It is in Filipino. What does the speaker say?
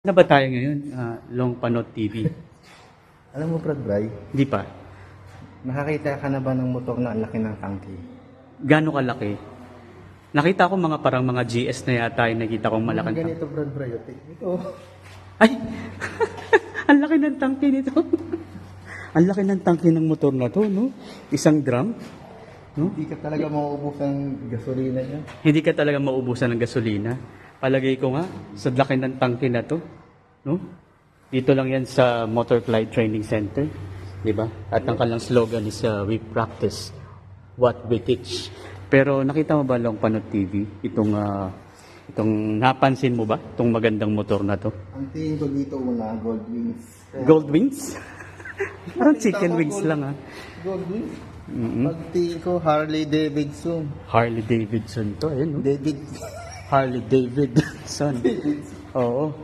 Na ba tayo ngayon? Long Panot TV. Alam mo, Brad Bray, Di pa. nakakita ka na ba ng motor na ang laki ng tangke? Gano'ng kalaki? Nakita ko parang mga GS na yata yung nakita kong malaking tangke. Ganito, Brad Bray. Ito. Ay! Ang laki ng tangke nito. Ang laki ng tangke ng motor na to, no? 1 drum. No? Hindi ka talaga mauubos ng gasolina niya. Hindi ka talaga maubusan ng gasolina. Palagay ko nga, sa laki ng tangke na to, no? Dito lang yan sa Motor Glide Training Center, di ba? At ang kanilang slogan is, we practice what we teach. Pero nakita mo ba Long Panot TV, itong napansin mo ba, itong magandang motor na to? Ang tingin ko dito una, gold wings. Gold wings? Parang chicken wings lang, ha? Gold wings? Mm-hmm. Pag tingin ko, Harley Davidson. Harley Davidson to, ayun, no? David. Harley Davidson. Oo.